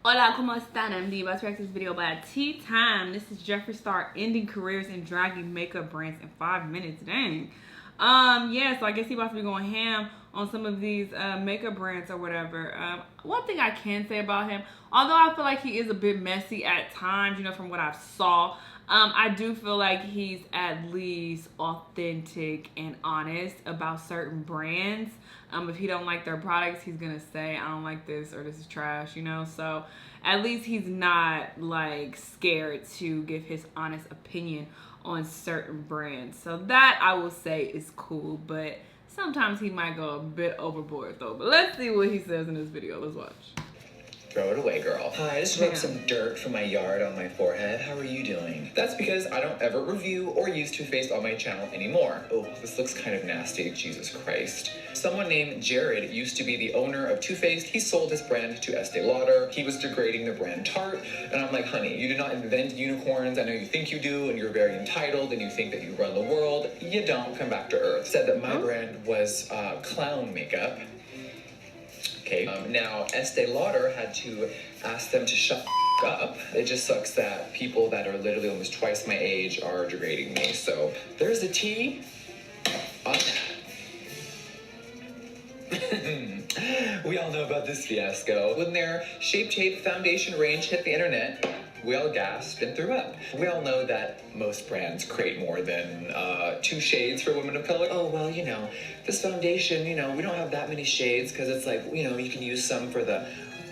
Hola, ¿cómo están? I'm D. About to react to this video by tea time. This is Jeffree Star ending careers in dragging makeup brands in 5 minutes. Dang. Yeah, so I guess he about to be going ham on some of these makeup brands or whatever. One thing I can say about him, although I feel like he is a bit messy at times, you know, from what I saw, I do feel like he's at least authentic and honest about certain brands. If he don't like their products, he's gonna say, I don't like this or this is trash, you know? So at least he's not like scared to give his honest opinion on certain brands. So that I will say is cool, but sometimes he might go a bit overboard though. But let's see what he says in this video. Let's watch. Throw it away, girl. Hi, I just rubbed some dirt from my yard on my forehead. How are you doing? That's because I don't ever review or use Too Faced on my channel anymore. Oh, this looks kind of nasty. Jesus Christ. Someone named Jared used to be the owner of Too Faced. He sold his brand to Estee Lauder. He was degrading the brand Tarte. And I'm like, honey, you did not invent unicorns. I know you think you do, and you're very entitled, and you think that you run the world. You don't. Come back to earth. Said that my brand was clown makeup. Okay, now Estee Lauder had to ask them to shut the up. It just sucks that people that are literally almost twice my age are degrading me. So there's the tea on that. We all know about this fiasco. When their Shape Tape foundation range hit the internet, we all gasped and threw up. We all know that most brands create more than 2 shades for women of color. Oh, well, you know, this foundation, you know, we don't have that many shades because it's like, you know, you can use some for the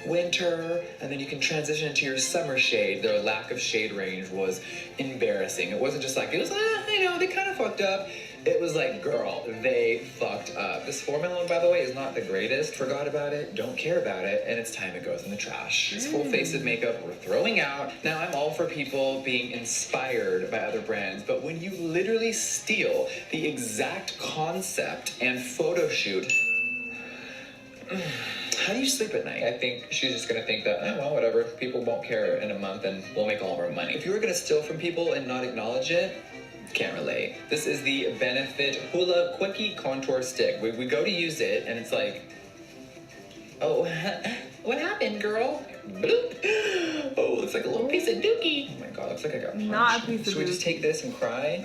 winter and then you can transition into your summer shade. Their lack of shade range was embarrassing. It wasn't just like, it was, you know, they kind of fucked up. It was like, girl, they fucked up. This formula, by the way, is not the greatest. Forgot about it, don't care about it, and it's time it goes in the trash. This full face of makeup we're throwing out. Now, I'm all for people being inspired by other brands, but when you literally steal the exact concept and photo shoot, how do you sleep at night? I think she's just gonna think that, oh, well, whatever, people won't care in a month and we'll make all of our money. If you were gonna steal from people and not acknowledge it, can't relate. This is the Benefit Hula Quickie Contour Stick. We go to use it, and it's like, oh, what happened, girl? Bloop. Oh, looks like a little piece of dookie. Oh my god, looks like I got punched. Not a piece of Should we just take this and cry?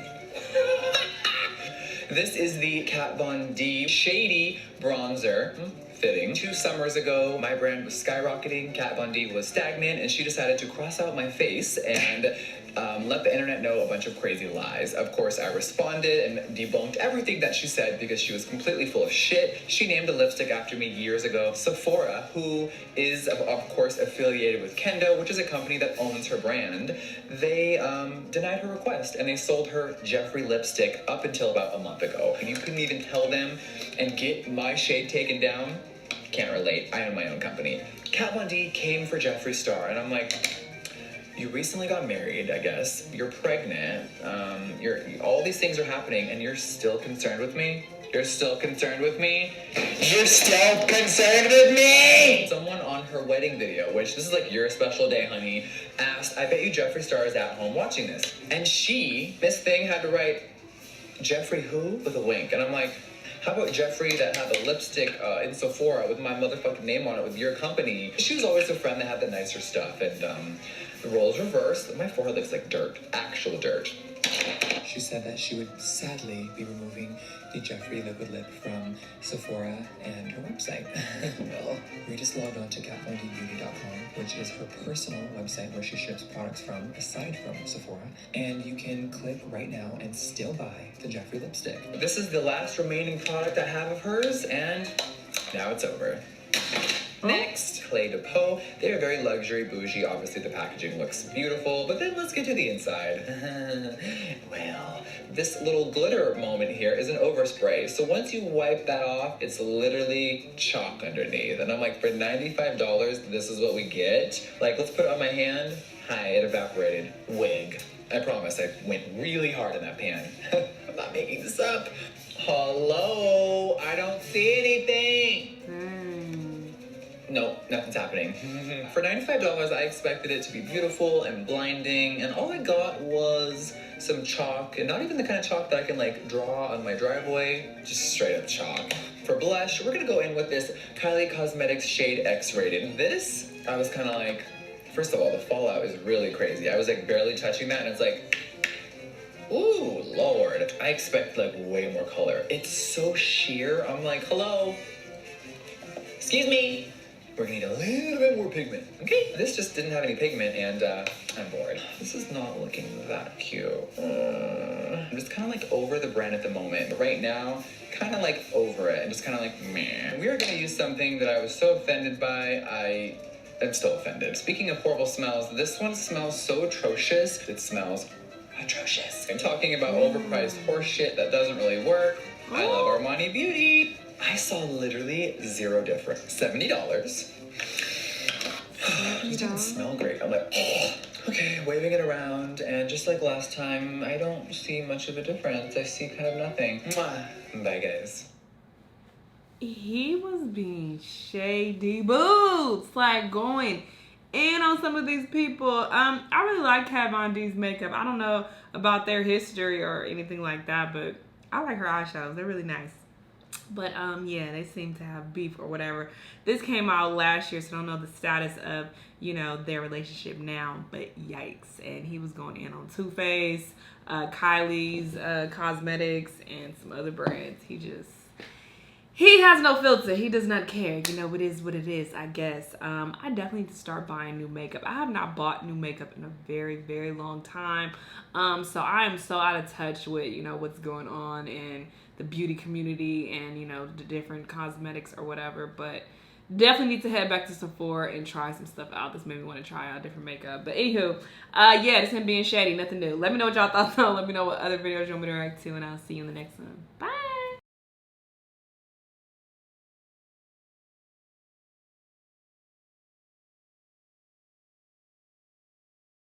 This is the Kat Von D Shady Bronzer. Fitting. 2 summers ago, my brand was skyrocketing, Kat Von D was stagnant, and she decided to cross out my face and let the internet know a bunch of crazy lies. Of course, I responded and debunked everything that she said because she was completely full of shit. She named a lipstick after me years ago. Sephora, who is, of course, affiliated with Kendo, which is a company that owns her brand, they denied her request, and they sold her Jeffree lipstick up until about a month ago. You couldn't even tell them and get my shade taken down. Can't relate. I own my own company. Kat Von D came for Jeffree Star, and I'm like, you recently got married, I guess. You're pregnant. All these things are happening, and you're still concerned with me? You're still concerned with me? You're still concerned with me? Someone on her wedding video, which this is like your special day, honey, asked, I bet you Jeffree Star is at home watching this. And Miss Thing, had to write, Jeffree who? With a wink. And I'm like, how about Jeffree that had the lipstick in Sephora with my motherfucking name on it with your company? She was always a friend that had the nicer stuff, and the roles reversed. My forehead looks like dirt, actual dirt. She said that she would sadly be removing the Jeffree liquid lip from Sephora and her website. Well, we just logged on to katvonDbeauty.com, which is her personal website where she ships products from, aside from Sephora. And you can click right now and still buy the Jeffree lipstick. This is the last remaining product I have of hers, and now it's over. Next, Clé de Peau. They are very luxury, bougie. Obviously, the packaging looks beautiful, but then let's get to the inside. Well, this little glitter moment here is an overspray. So once you wipe that off, it's literally chalk underneath. And I'm like, for $95, this is what we get? Like, let's put it on my hand. Hi, it evaporated. Wig. I promise, I went really hard in that pan. I'm not making this up. Hello? I don't see anything. No, nothing's happening. For $95, I expected it to be beautiful and blinding, and all I got was some chalk, and not even the kind of chalk that I can like draw on my driveway, just straight up chalk. For blush, we're gonna go in with this Kylie Cosmetics shade X-rated. This, I was kind of like, First of all, the fallout is really crazy. I was like barely touching that and it's like, ooh, Lord. I expect like way more color. It's so sheer. I'm like, hello. Excuse me. We're gonna need a little bit more pigment. Okay, this just didn't have any pigment and I'm bored. This is not looking that cute. I'm just kind of like over the brand at the moment. But right now, kind of like over it. I'm just kind of like, meh. We are gonna use something that I was so offended by. I'm still offended. Speaking of horrible smells, this one smells so atrocious. It smells atrocious. I'm talking about overpriced horse shit that doesn't really work. I love Armani Beauty. I saw literally zero difference. $70. It didn't smell great. I'm like, oh. Okay, waving it around, and just like last time, I don't see much of a difference. I see kind of nothing. Mwah. Bye, guys. He was being shady boots, like going in on some of these people. I really like Kat Von D's makeup. I don't know about their history or anything like that, but I like her eyeshadows. They're really nice. But yeah, they seem to have beef or whatever. This came out last year, so I don't know the status of, you know, their relationship now, but yikes. And he was going in on Too Faced, Kylie's Cosmetics, and some other brands. He has no filter. He does not care. You know, it is what it is, I guess. I definitely need to start buying new makeup. I have not bought new makeup in a very, very long time. So I am so out of touch with, you know, what's going on in the beauty community and, you know, the different cosmetics or whatever. But definitely need to head back to Sephora and try some stuff out. This made me want to try out different makeup. But anywho, yeah, this him being shady. Nothing new. Let me know what y'all thought though. Let me know what other videos you want me to react to, and I'll see you in the next one. Bye.